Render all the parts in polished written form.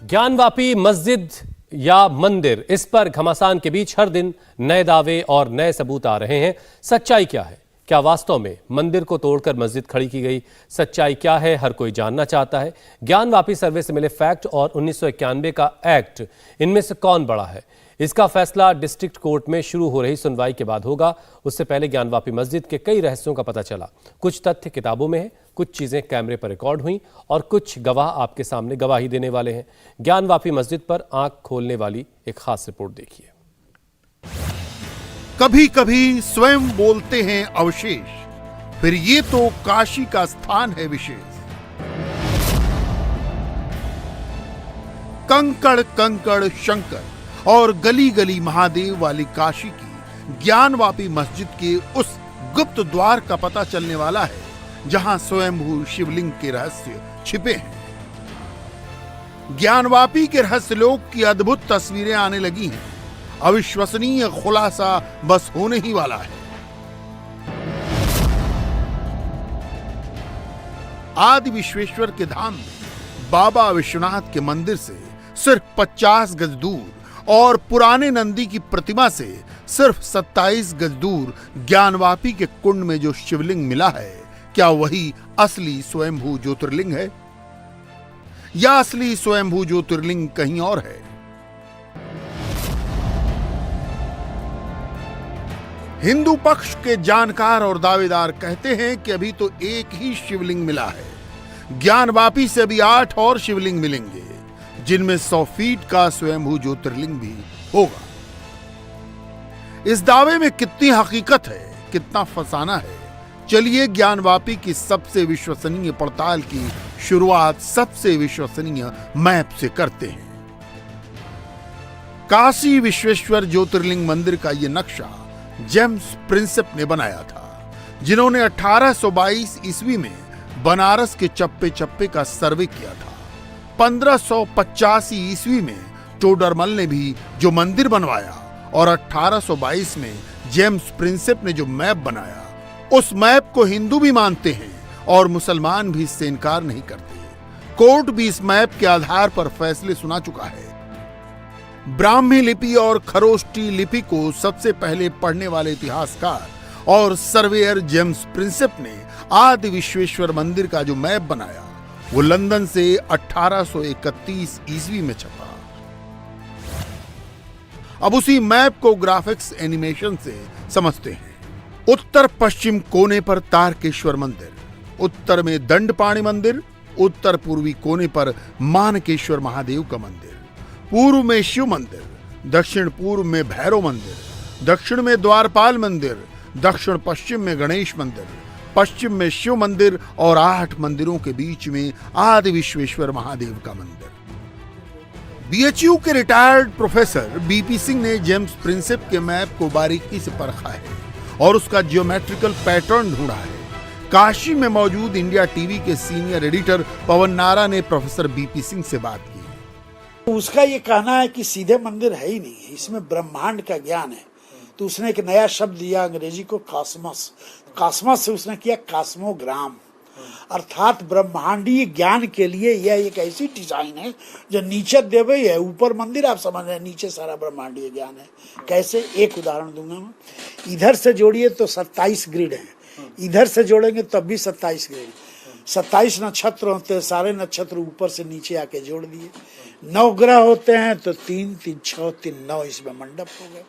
ज्ञानवापी मस्जिद या मंदिर, इस पर घमासान के बीच हर दिन नए दावे और नए सबूत आ रहे हैं। सच्चाई क्या है? क्या वास्तव में मंदिर को तोड़कर मस्जिद खड़ी की गई? सच्चाई क्या है, हर कोई जानना चाहता है। ज्ञानवापी सर्वे से मिले फैक्ट और 1991 का एक्ट, इनमें से कौन बड़ा है? इसका फैसला डिस्ट्रिक्ट कोर्ट में शुरू हो रही सुनवाई के बाद होगा। उससे पहले ज्ञानवापी मस्जिद के कई रहस्यों का पता चला। कुछ तथ्य किताबों में है, कुछ चीजें कैमरे पर रिकॉर्ड हुई और कुछ गवाह आपके सामने गवाही देने वाले हैं। ज्ञानवापी मस्जिद पर आंख खोलने वाली एक खास रिपोर्ट देखिए। कभी कभी स्वयं बोलते हैं अवशेष, फिर ये तो काशी का स्थान है विशेष। कंकड़ कंकड़ शंकर और गली गली महादेव वाली काशी की ज्ञानवापी मस्जिद के उस गुप्त द्वार का पता चलने वाला है जहां स्वयंभू शिवलिंग के रहस्य छिपे हैं। ज्ञानवापी के रहस्यलोक की अद्भुत तस्वीरें आने लगी हैं। अविश्वसनीय खुलासा बस होने ही वाला है। आदि विश्वेश्वर के धाम में बाबा विश्वनाथ के मंदिर से सिर्फ 50 गज दूर और पुराने नंदी की प्रतिमा से सिर्फ 27 गज दूर ज्ञानवापी के कुंड में जो शिवलिंग मिला है, क्या वही असली स्वयंभू ज्योतिर्लिंग है या असली स्वयंभू ज्योतिर्लिंग कहीं और है? हिंदू पक्ष के जानकार और दावेदार कहते हैं कि अभी तो एक ही शिवलिंग मिला है। ज्ञानवापी से अभी 8 और शिवलिंग मिलेंगे, जिनमें 100 फीट का स्वयंभू ज्योतिर्लिंग भी होगा। इस दावे में कितनी हकीकत है, कितना फसाना है, चलिए ज्ञानवापी की सबसे विश्वसनीय पड़ताल की शुरुआत सबसे विश्वसनीय मैप से करते हैं। काशी विश्वेश्वर ज्योतिर्लिंग मंदिर का यह नक्शा जेम्स प्रिंसेप ने बनाया था, जिन्होंने 1822 ईस्वी में बनारस के चप्पे चप्पे का सर्वे किया था। 1585 ईस्वी में टोडरमल ने भी जो मंदिर बनवाया और 1822 में जेम्स प्रिंसेप ने जो मैप बनाया, उस मैप को हिंदू भी मानते हैं और मुसलमान भी इससे इनकार नहीं करते। कोर्ट भी इस मैप के आधार पर फैसले सुना चुका है। ब्राह्मी लिपि और खरोष्टी लिपि को सबसे पहले पढ़ने वाले इतिहासकार और सर्वेयर जेम्स प्रिंसेप ने आदि विश्वेश्वर मंदिर का जो मैप बनाया, वो लंदन से 1831 ईस्वी में छपा। अब उसी मैप को ग्राफिक्स एनिमेशन से समझते हैं। उत्तर पश्चिम कोने पर तारकेश्वर मंदिर, उत्तर में दंडपाणी मंदिर, उत्तर पूर्वी कोने पर मानकेश्वर महादेव का मंदिर, पूर्व में शिव मंदिर, दक्षिण पूर्व में भैरव मंदिर, दक्षिण में द्वारपाल मंदिर, दक्षिण पश्चिम में गणेश मंदिर, पश्चिम में शिव मंदिर और 8 मंदिरों के बीच में आदि विश्वेश्वर महादेव का मंदिर। बीएचयू के रिटायर्ड प्रोफेसर बीपी सिंह ने जेम्स प्रिंसेप के मैप को बारीकी से परखा है और उसका जियोमेट्रिकल पैटर्न ढूंढा है। काशी में मौजूद इंडिया टीवी के सीनियर एडिटर पवन नारा ने प्रोफेसर बीपी सिंह से बात की। उसका ये कहना है कि सीधे मंदिर है ही नहीं, इसमें ब्रह्मांड का ज्ञान है। तो उसने एक नया शब्द दिया अंग्रेजी को, कॉस्मोस। कॉस्मोस से उसने किया कॉस्मोग्राम, अर्थात ब्रह्मांडीय ज्ञान के लिए यह एक ऐसी डिजाइन है जो नीचे देवे है, ऊपर मंदिर आप समझ रहे हैं, नीचे सारा ब्रह्मांडीय ज्ञान है। कैसे? एक उदाहरण दूंगा मैं। इधर से जोड़िए तो 27 ग्रिड है, इधर से जोड़ेंगे तब भी 27 ग्रिड। 27 नक्षत्र होते हैं, सारे नक्षत्र ऊपर से नीचे आके जोड़ दिए। 9 ग्रह होते हैं तो 3 3 6 3 9, इसमें मंडप हो गए।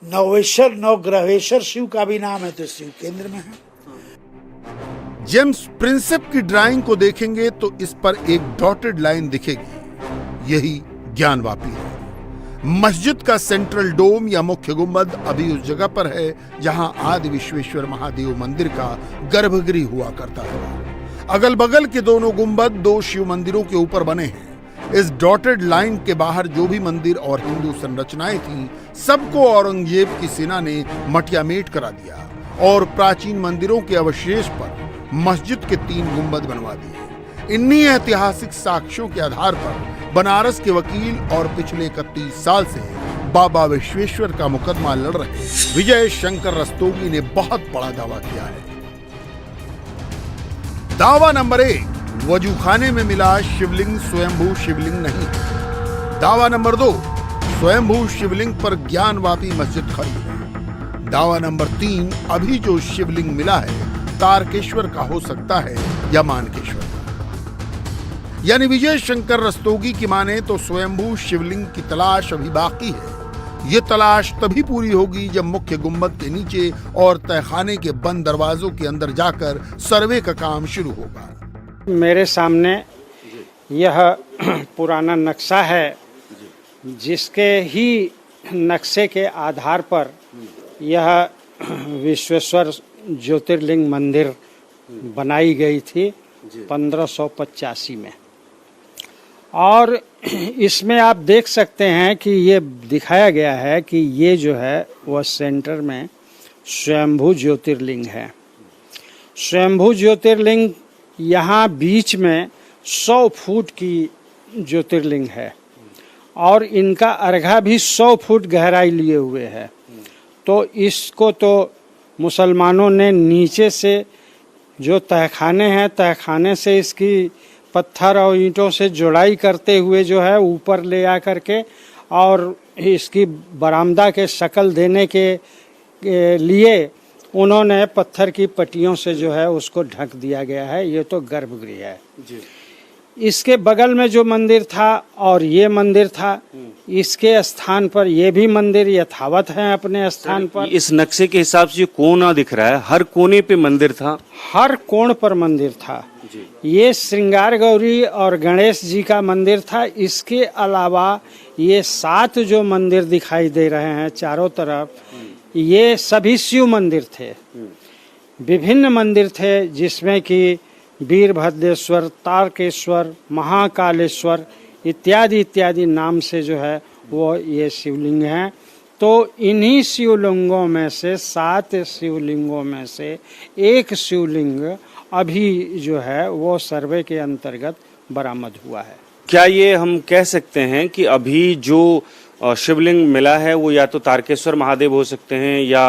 नवेश्वर 9 ग्रहेश्वर शिव का भी नाम है, तो शिव केंद्र में है। जेम्स प्रिंसेप की ड्राइंग को देखेंगे तो इस पर एक डॉटेड लाइन दिखेगी, यही ज्ञानवापी है। मस्जिद का सेंट्रल डोम या मुख्य गुंबद अभी उस जगह पर है जहां आदि विश्वेश्वर महादेव मंदिर का गर्भगृह हुआ करता था। अगल बगल के दोनों गुंबद 2 शिव मंदिरों के ऊपर बने हैं। इस डॉटेड लाइन के बाहर जो भी मंदिर और हिंदू संरचनाएं थीं, सबको औरंगजेब की सेना ने मटियामेट करा दिया और प्राचीन मंदिरों के अवशेष पर मस्जिद के 3 गुंबद बनवा दिए। इन्हीं ऐतिहासिक साक्ष्यों के आधार पर बनारस के वकील और पिछले 31 साल से बाबा विश्वेश्वर का मुकदमा लड़ रहे विजय शंकर रस्तोगी ने बहुत बड़ा दावा किया है। दावा नंबर 1, वजूखाने में मिला शिवलिंग स्वयंभू शिवलिंग नहीं है। दावा नंबर 2, स्वयंभू शिवलिंग पर ज्ञानवापी मस्जिद खड़ी है। दावा नंबर 3, अभी जो शिवलिंग मिला है तारकेश्वर का हो सकता है या मानकेश्वर का। यानी विजय शंकर रस्तोगी की माने तो स्वयंभू शिवलिंग की तलाश अभी बाकी है। ये तलाश तभी पूरी होगी जब मुख्य गुंबद के नीचे और तहखाने के बंद दरवाजों के अंदर जाकर सर्वे का काम शुरू होगा। मेरे सामने यह पुराना नक्शा है, जिसके ही नक्शे के आधार पर यह विश्वेश्वर ज्योतिर्लिंग मंदिर बनाई गई थी 1585 में। और इसमें आप देख सकते हैं कि ये दिखाया गया है कि ये जो है वह सेंटर में स्वयंभू ज्योतिर्लिंग है। स्वयंभू ज्योतिर्लिंग यहाँ बीच में 100 फुट की ज्योतिर्लिंग है और इनका अर्घा भी 100 फुट गहराई लिए हुए है। तो इसको तो मुसलमानों ने नीचे से जो तहखाने हैं, तहखाने से इसकी पत्थर और ईंटों से जुड़ाई करते हुए जो है ऊपर ले आ करके और इसकी बरामदा के शक्ल देने के लिए उन्होंने पत्थर की पट्टियों से जो है उसको ढक दिया गया है। ये तो गर्भगृह है जी। इसके बगल में जो मंदिर था और ये मंदिर था, इसके स्थान पर ये भी मंदिर यथावत है अपने स्थान पर। इस नक्शे के हिसाब से कोना दिख रहा है, हर कोने पे मंदिर था, हर कोण पर मंदिर था जी। ये श्रृंगार गौरी और गणेश जी का मंदिर था। इसके अलावा ये 7 जो मंदिर दिखाई दे रहे हैं चारों तरफ, ये सभी शिव मंदिर थे। विभिन्न मंदिर थे जिसमें कि वीरभद्रेश्वर, तारकेश्वर, महाकालेश्वर इत्यादि इत्यादि नाम से जो है वो ये शिवलिंग हैं। तो इन्हीं शिवलिंगों में से 7 शिवलिंगों में से एक शिवलिंग अभी जो है वो सर्वे के अंतर्गत बरामद हुआ है। क्या ये हम कह सकते हैं कि अभी जो शिवलिंग मिला है वो या तो तारकेश्वर महादेव हो सकते हैं या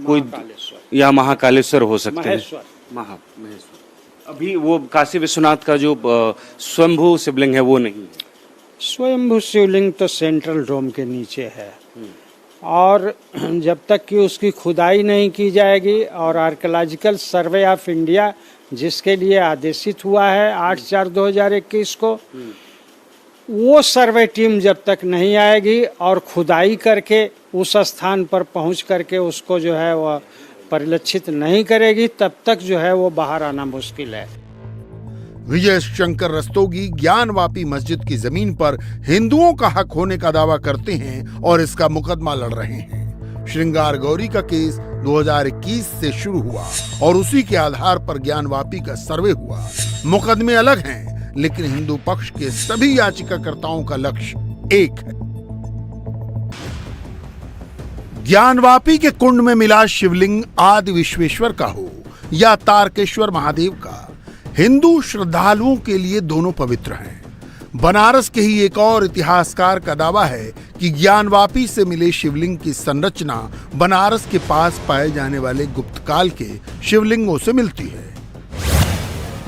कोई या महाकालेश्वर हो सकते हैं? महेश्वर। अभी वो काशी विश्वनाथ का जो स्वयंभू शिवलिंग है वो नहीं? स्वयंभू शिवलिंग तो सेंट्रल डोम के नीचे है और जब तक कि उसकी खुदाई नहीं की जाएगी और आर्कियोलॉजिकल सर्वे ऑफ इंडिया जिसके लिए आदेशित हुआ है 8/4/2021 को, वो सर्वे टीम जब तक नहीं आएगी और खुदाई करके उस स्थान पर पहुंच करके उसको जो है वह परिलक्षित नहीं करेगी, तब तक जो है वो बाहर आना मुश्किल है। विजय शंकर रस्तोगी ज्ञानवापी मस्जिद की जमीन पर हिंदुओं का हक होने का दावा करते हैं और इसका मुकदमा लड़ रहे हैं। श्रृंगार गौरी का केस 2021 से शुरू हुआ और उसी के आधार पर ज्ञानवापी का सर्वे हुआ। मुकदमे अलग हैं, लेकिन हिंदू पक्ष के सभी याचिकाकर्ताओं का लक्ष्य एक है। ज्ञानवापी के कुंड में मिला शिवलिंग आदि विश्वेश्वर का हो या तारकेश्वर महादेव का, हिंदू श्रद्धालुओं के लिए दोनों पवित्र हैं। बनारस के ही एक और इतिहासकार का दावा है कि ज्ञानवापी से मिले शिवलिंग की संरचना बनारस के पास पाए जाने वाले गुप्त काल के शिवलिंगों से मिलती है।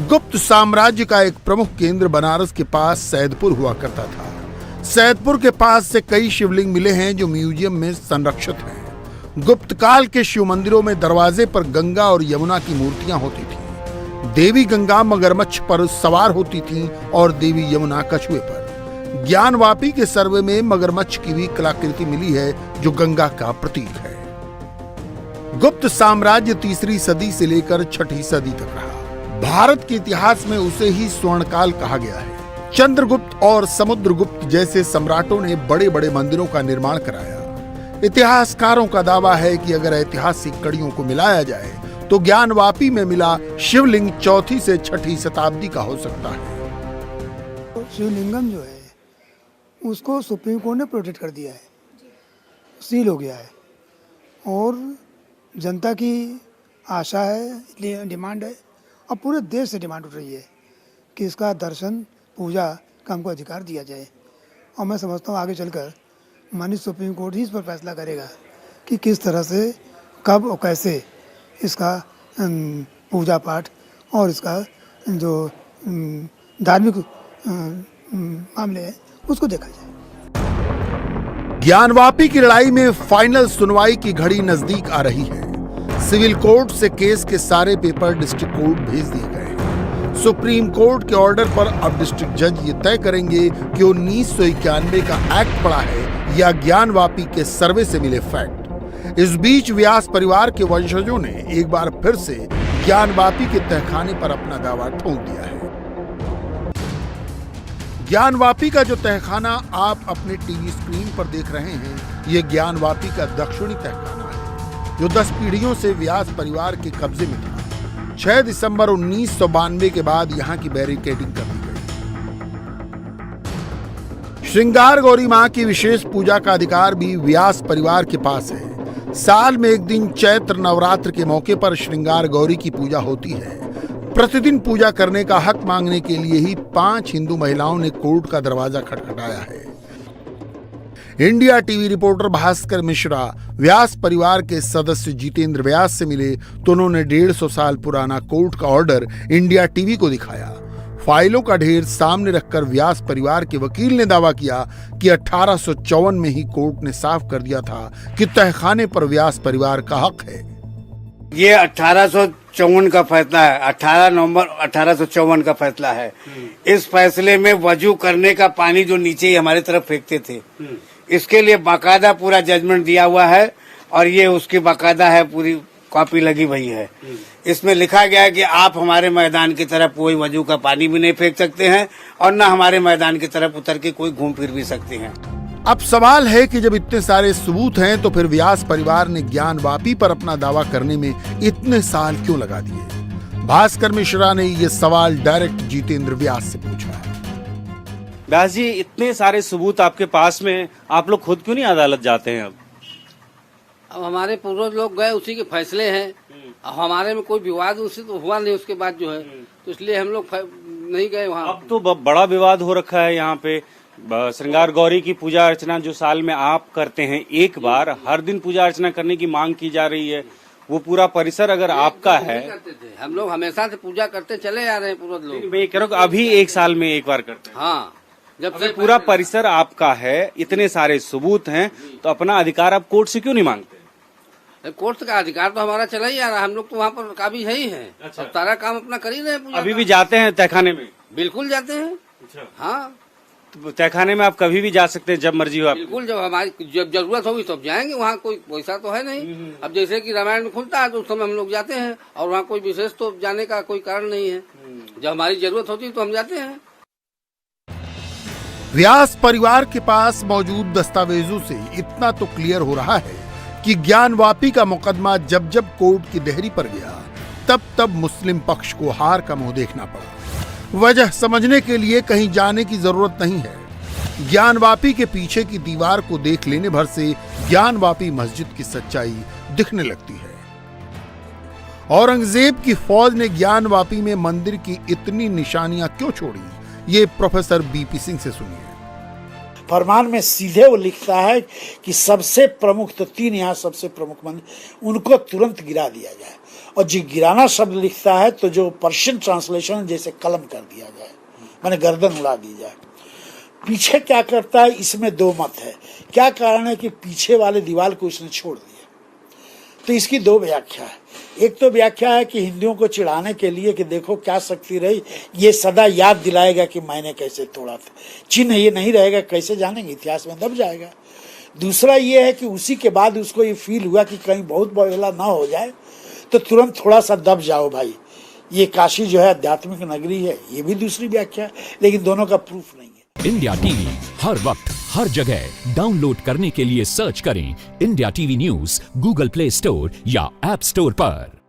गुप्त साम्राज्य का एक प्रमुख केंद्र बनारस के पास सैदपुर हुआ करता था। सैदपुर के पास से कई शिवलिंग मिले हैं जो म्यूजियम में संरक्षित हैं। गुप्त काल के शिव मंदिरों में दरवाजे पर गंगा और यमुना की मूर्तियां होती थी। देवी गंगा मगरमच्छ पर सवार होती थी और देवी यमुना कछुए पर। ज्ञानवापी के सर्वे में मगरमच्छ की भी कलाकृति मिली है जो गंगा का प्रतीक है। गुप्त साम्राज्य 3री सदी से लेकर 6ठी सदी तक रहा। भारत के इतिहास में उसे ही स्वर्णकाल कहा गया है। चंद्रगुप्त और समुद्रगुप्त जैसे सम्राटों ने बड़े बड़े मंदिरों का निर्माण कराया। इतिहासकारों का दावा है कि अगर ऐतिहासिक कड़ियों को मिलाया जाए तो ज्ञानवापी में मिला शिवलिंग 4ठी से 6ठी शताब्दी का हो सकता है। शिवलिंगम जो है उसको सुप्रीम कोर्ट ने प्रोटेक्ट कर दिया है, सील हो गया है और जनता की आशा है, डिमांड है और पूरे देश से डिमांड उठ रही है कि इसका दर्शन पूजा का हमको अधिकार दिया जाए। और मैं समझता हूँ आगे चलकर माननीय सुप्रीम कोर्ट ही इस पर फैसला करेगा कि किस तरह से, कब और कैसे इसका पूजा पाठ और इसका जो धार्मिक मामले हैं उसको देखा जाए। ज्ञानवापी की लड़ाई में फाइनल सुनवाई की घड़ी नजदीक आ रही है। सिविल कोर्ट से केस के सारे पेपर डिस्ट्रिक्ट कोर्ट भेज दिए गए हैं। सुप्रीम कोर्ट के ऑर्डर पर अब डिस्ट्रिक्ट जज ये तय करेंगे कि 1991 का एक्ट पड़ा है या ज्ञानवापी के सर्वे से मिले फैक्ट। इस बीच व्यास परिवार के वंशजों ने एक बार फिर से ज्ञानवापी के तहखाने पर अपना दावा ठोक दिया है। ज्ञानवापी का जो तहखाना आप अपने टीवी स्क्रीन पर देख रहे हैं, ये ज्ञानवापी का दक्षिणी तहखाना है, जो 10 पीढ़ियों से व्यास परिवार के कब्जे में था। 6 दिसंबर 1992 के बाद यहाँ की बैरिकेडिंग कर दी गई। श्रृंगार गौरी मां की विशेष पूजा का अधिकार भी व्यास परिवार के पास है। साल में एक दिन चैत्र नवरात्र के मौके पर श्रृंगार गौरी की पूजा होती है। प्रतिदिन पूजा करने का हक मांगने के लिए ही 5 हिंदू महिलाओं ने कोर्ट का दरवाजा खटखटाया है। India TV reporter Bhaskar Mishra Vyas परिवार के सदस्य जितेंद्र व्यास से मिले तो उन्होंने 150 साल पुराना कोर्ट का ऑर्डर इंडिया टीवी को दिखाया। फाइलों का ढेर सामने रखकर व्यास परिवार के वकील ने दावा किया कि 1854 में ही कोर्ट ने साफ कर दिया था कि तहखाने पर व्यास परिवार का हक है। ये 1854 का फैसला है, 18 नवंबर 1854 का फैसला है। इस फैसले में वजू करने का पानी जो नीचे ही हमारी तरफ फेंकते थे, इसके लिए बाकायदा पूरा जजमेंट दिया हुआ है और ये उसकी बाकायदा है, पूरी कॉपी लगी हुई है। इसमें लिखा गया है कि आप हमारे मैदान की तरफ कोई वजू का पानी भी नहीं फेंक सकते हैं और न हमारे मैदान की तरफ उतर के कोई घूम फिर भी सकते हैं। अब सवाल है कि जब इतने सारे सबूत हैं तो फिर व्यास परिवार ने ज्ञानवापी पर अपना दावा करने में इतने साल क्यों लगा दिए? भास्कर मिश्रा ने ये सवाल डायरेक्ट जितेंद्र व्यास से पूछा। व्यास जी, इतने सारे सबूत आपके पास में, आप लोग खुद क्यों नहीं अदालत जाते हैं? अब हमारे पूर्वज लोग गए, उसी के फैसले हैं। अब हमारे में कोई विवाद उससे तो हुआ नहीं उसके बाद जो है, तो इसलिए हम लोग नहीं गए वहाँ। अब तो बड़ा विवाद हो रखा है यहाँ पे। श्रृंगार गौरी की पूजा अर्चना जो साल में आप करते हैं एक बार, हर दिन पूजा अर्चना करने की मांग की जा रही है। वो पूरा परिसर अगर आपका है, करते थे हम लोग, हमेशा से पूजा करते चले आ रहे हैं पूर्वज लोग। मैं कह रहा हूँ अभी एक साल में एक बार करते हैं। हाँ, जब से पूरा परिसर आपका है, इतने सारे सबूत हैं, तो अपना अधिकार आप कोर्ट से क्यों नहीं मांगते? कोर्ट का अधिकार तो हमारा चला ही आ रहा है। हम लोग तो वहाँ पर काबिज है ही है। अच्छा। सारा काम अपना कर ही रहे हैं। अभी भी जाते हैं तहखाने में? बिल्कुल जाते हैं। अच्छा। हाँ, तो तहखाने में आप कभी भी जा सकते हैं, जब मर्जी हो आप? बिल्कुल, जब हमारी जब जरूरत होगी तब जाएंगे। वहाँ कोई पैसा तो है नहीं। अब जैसे कि रामायण खुलता है तो उस समय हम लोग जाते हैं और वहाँ कोई विशेष तो जाने का कोई कारण नहीं है। जब हमारी जरूरत होती है तो हम जाते हैं। व्यास परिवार के पास मौजूद दस्तावेजों से इतना तो क्लियर हो रहा है कि ज्ञानवापी का मुकदमा जब जब कोर्ट की देहरी पर गया, तब तब मुस्लिम पक्ष को हार का मुंह देखना पड़ा। वजह समझने के लिए कहीं जाने की जरूरत नहीं है। ज्ञानवापी के पीछे की दीवार को देख लेने भर से ज्ञानवापी मस्जिद की सच्चाई दिखने लगती है। औरंगजेब की फौज ने ज्ञानवापी में मंदिर की इतनी निशानियां क्यों छोड़ी, ये प्रोफेसर बीपी सिंह से सुनिए। फरमान में सीधे वो लिखता है कि सबसे प्रमुख तो 3 यहाँ सबसे प्रमुख मंदिर, उनको तुरंत गिरा दिया जाए। और जो गिराना शब्द लिखता है तो जो पर्शियन ट्रांसलेशन जैसे कलम कर दिया जाए, माने गर्दन उड़ा दी जाए। पीछे क्या करता है, इसमें 2 मत है। क्या कारण है कि पीछे वाले दीवार को उसने छोड़ दिया? तो इसकी 2 व्याख्या है। एक तो व्याख्या है कि हिंदुओं को चिढ़ाने के लिए कि देखो क्या शक्ति रही, ये सदा याद दिलाएगा कि मैंने कैसे तोड़ा था। चिन्ह ये नहीं रहेगा, कैसे जानेंगे, इतिहास में दब जाएगा। दूसरा ये है कि उसी के बाद उसको ये फील हुआ कि कहीं बहुत बवेला ना हो जाए, तो तुरंत थोड़ा सा दब जाओ भाई, ये काशी जो है आध्यात्मिक नगरी है। ये भी दूसरी व्याख्या है, लेकिन दोनों का प्रूफ नहीं है। इंडिया टीवी हर वक्त हर जगह डाउनलोड करने के लिए सर्च करें India TV news Google play store या ऐप स्टोर पर।